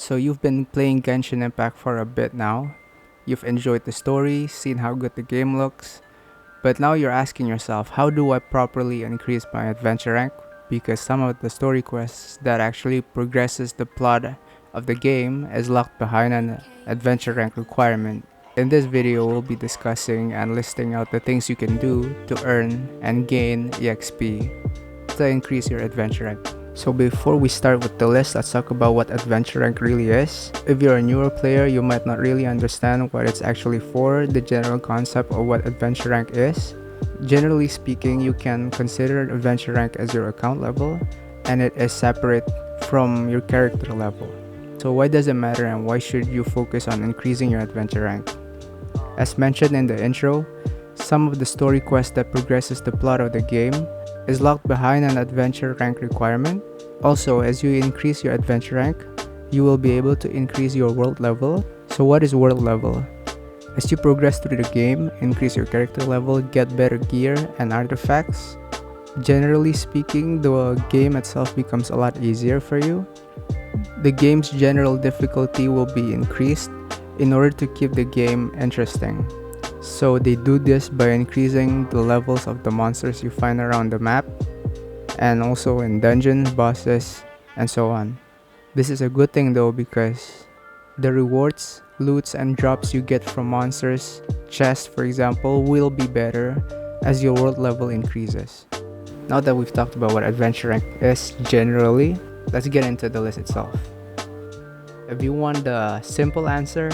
So you've been playing Genshin Impact for a bit now. You've enjoyed the story, seen how good the game looks, but now you're asking yourself, how do I properly increase my adventure rank? Because some of the story quests that actually progresses the plot of the game is locked behind an adventure rank requirement. In this video, we'll be discussing and listing out the things you can do to earn and gain EXP to increase your adventure rank. So before we start with the list, let's talk about what adventure rank really is. If you're a newer player, you might not really understand what it's actually for, the general concept of what adventure rank is. Generally speaking, you can consider adventure rank as your account level, and it is separate from your character level. So why does it matter, and why should you focus on increasing your adventure rank? As mentioned in the intro, some of the story quests that progresses the plot of the game is locked behind an adventure rank requirement. Also, as you increase your adventure rank, you will be able to increase your world level. So what is world level? As you progress through the game, increase your character level, get better gear and artifacts. Generally speaking, the game itself becomes a lot easier for you. The game's general difficulty will be increased in order to keep the game interesting. So they do this by increasing the levels of the monsters you find around the map, and also in dungeons, bosses, and so on. This is a good thing though, because the rewards, loots, and drops you get from monsters, chests for example, will be better as your world level increases. Now that we've talked about what adventure rank is generally, let's get into the list itself. If you want the simple answer,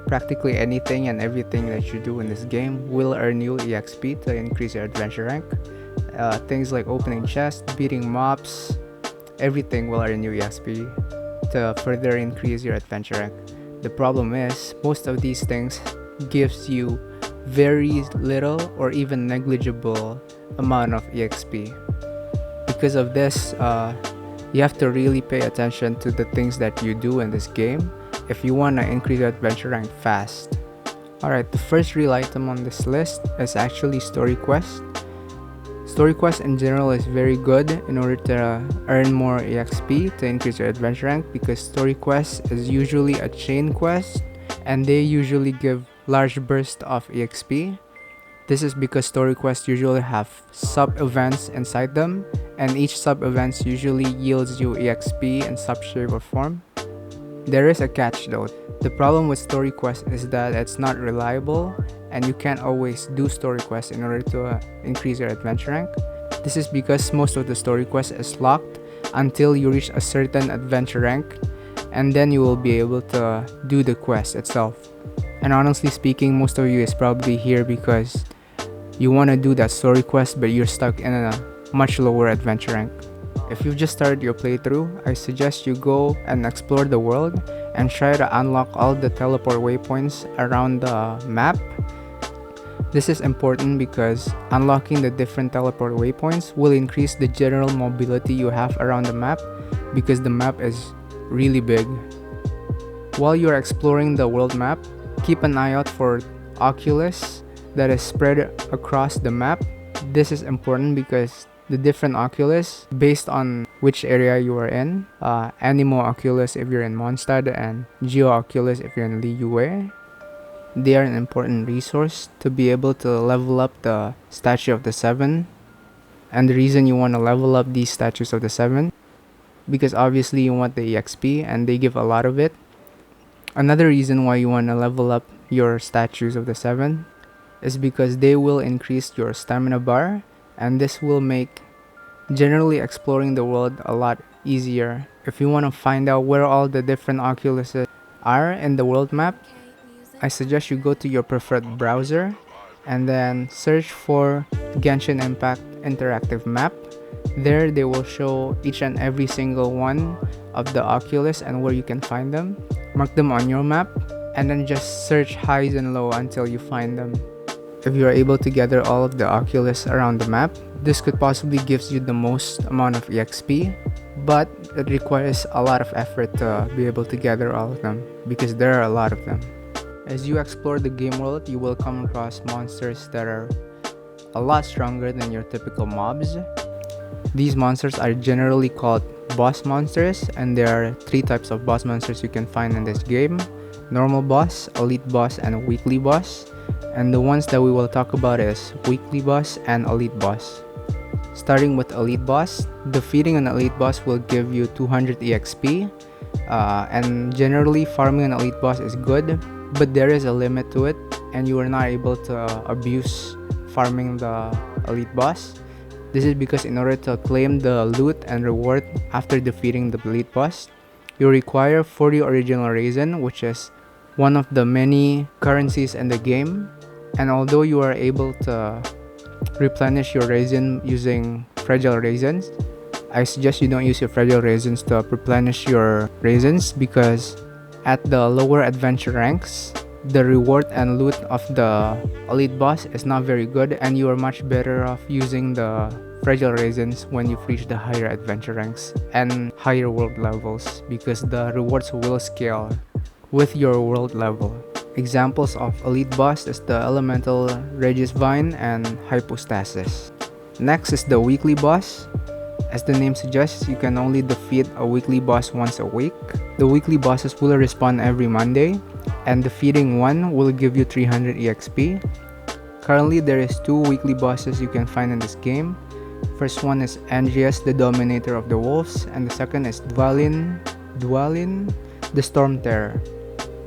practically anything and everything that you do in this game will earn you EXP to increase your adventure rank. Things like opening chests, beating mobs, everything will earn you EXP to further increase your adventure rank. The problem is, most of these things gives you very little or even negligible amount of EXP. Because of this, you have to really pay attention to the things that you do in this game if you want to increase your adventure rank fast. Alright, the first real item on this list is actually story quest. Story quest in general is very good in order to earn more EXP to increase your adventure rank, because story quest is usually a chain quest and they usually give large bursts of EXP. This is because story quests usually have sub-events inside them, and each sub-events usually yields you EXP in sub-shaver form. There is a catch though. The problem with story quest is that it's not reliable, and you can't always do story quests in order to increase your adventure rank. This is because most of the story quest is locked until you reach a certain adventure rank, and then you will be able to do the quest itself. And honestly speaking, most of you is probably here because you want to do that story quest, but you're stuck in a much lower adventure rank. If you've just started your playthrough, I suggest you go and explore the world and try to unlock all the teleport waypoints around the map. This is important because unlocking the different teleport waypoints will increase the general mobility you have around the map, because the map is really big. While you're exploring the world map, keep an eye out for Oculus that is spread across the map. This is important because the different Oculus, based on which area you are in, Animo Oculus if you're in Mondstadt, and Geo Oculus if you're in Liyue, they are an important resource to be able to level up the Statue of the Seven. And the reason you want to level up these Statues of the Seven, because obviously you want the EXP and they give a lot of it. Another reason why you want to level up your Statues of the Seven is because they will increase your stamina bar, and this will make generally exploring the world a lot easier. If you want to find out where all the different Oculuses are in the world map, I suggest you go to your preferred browser and then search for Genshin Impact Interactive Map. There they will show each and every single one of the Oculus and where you can find them. Mark them on your map and then just search highs and low until you find them. If you are able to gather all of the Oculus around the map, this could possibly gives you the most amount of EXP, but it requires a lot of effort to be able to gather all of them, because there are a lot of them. As you explore the game world, you will come across monsters that are a lot stronger than your typical mobs. These monsters are generally called boss monsters, and there are 3 types of boss monsters you can find in this game: normal boss, elite boss, and a weekly boss. And the ones that we will talk about is weekly boss and elite boss. Starting with elite boss, defeating an elite boss will give you 200 EXP, and generally farming an elite boss is good, but there is a limit to it, and you are not able to abuse farming the elite boss. This is because in order to claim the loot and reward after defeating the elite boss, you require 40 original raisin, which is one of the many currencies in the game. And although you are able to replenish your raisin using fragile raisins, I suggest you don't use your fragile raisins to replenish your raisins, because at the lower adventure ranks, the reward and loot of the elite boss is not very good, and you are much better off using the fragile raisins when you've reached the higher adventure ranks and higher world levels, because the rewards will scale with your world level. Examples of elite boss is the elemental Regis Vine and Hypostasis. Next is the weekly boss. As the name suggests, you can only defeat a weekly boss once a week. The weekly bosses will respawn every Monday, and defeating one will give you 300 EXP. Currently, there is 2 weekly bosses you can find in this game. First one is Angias, the Dominator of the Wolves, and the second is Dwalin, the Storm Terror.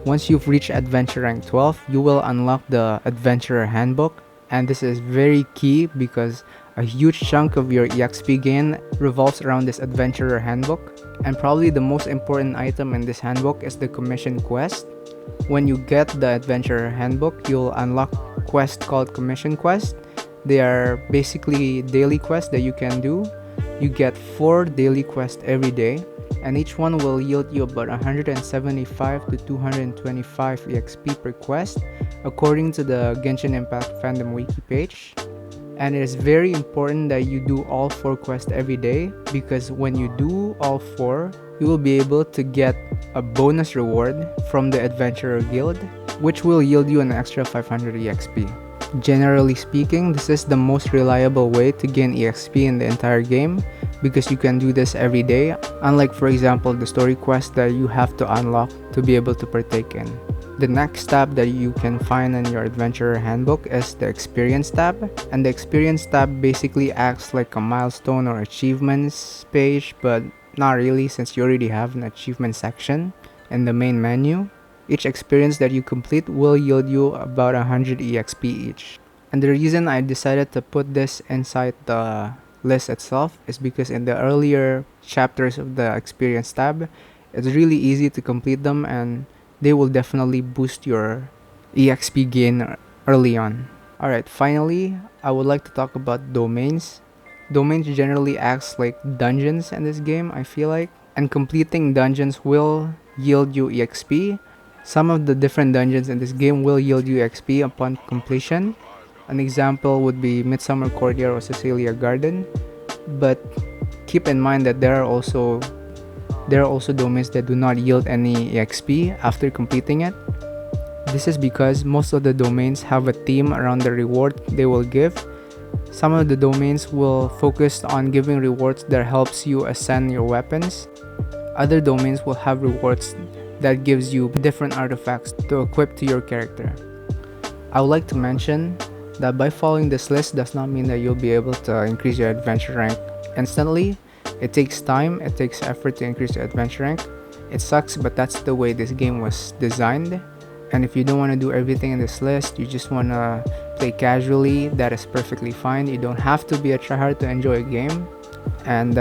Once you've reached adventure rank 12, you will unlock the Adventurer Handbook, and this is very key because a huge chunk of your EXP gain revolves around this Adventurer Handbook. And probably the most important item in this handbook is the Commission Quest. When you get the Adventurer Handbook, you'll unlock quests called Commission Quest. They are basically daily quests that you can do. You get 4 daily quests every day, and each one will yield you about 175 to 225 EXP per quest, according to the Genshin Impact fandom wiki page. And it is very important that you do all 4 quests every day, because when you do all 4, you will be able to get a bonus reward from the Adventurer Guild, which will yield you an extra 500 EXP. Generally speaking, this is the most reliable way to gain EXP in the entire game, because you can do this every day, unlike for example the story quest that you have to unlock to be able to partake in. The next tab that you can find in your Adventurer Handbook is the Experience tab, and the Experience tab basically acts like a milestone or achievements page, but not really, since you already have an achievement section in the main menu. Each experience that you complete will yield you about 100 EXP each. And the reason I decided to put this inside the list itself is because in the earlier chapters of the Experience tab, it's really easy to complete them, and they will definitely boost your EXP gain early on. Alright, finally, I would like to talk about domains. Domains generally acts like dungeons in this game, I feel like, and completing dungeons will yield you EXP. Some of the different dungeons in this game will yield you XP upon completion. An example would be Midsummer Courtyard or Cecilia Garden, but keep in mind that there are also domains that do not yield any EXP after completing it. This is because most of the domains have a theme around the reward they will give. Some of the domains will focus on giving rewards that helps you ascend your weapons. Other domains will have rewards that gives you different artifacts to equip to your character. I would like to mention that by following this list does not mean that you'll be able to increase your adventure rank instantly. It takes time, it takes effort to increase your adventure rank. It sucks, but that's the way this game was designed. And if you don't want to do everything in this list, you just want to play casually, that is perfectly fine. You don't have to be a tryhard to enjoy a game. And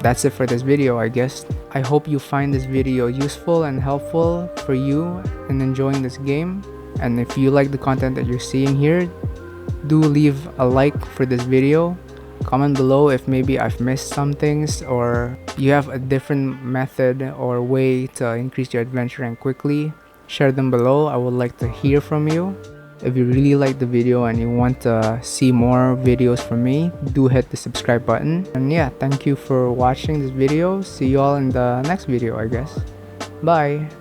that's it for this video, I guess. I hope you find this video useful and helpful for you in enjoying this game. And if you like the content that you're seeing here, do leave a like for this video. Comment below if maybe I've missed some things, or you have a different method or way to increase your adventure rank quickly. Share them below. I would like to hear from you. If you really like the video and you want to see more videos from me, do hit the subscribe button. And yeah, thank you for watching this video. See you all in the next video, I guess. Bye!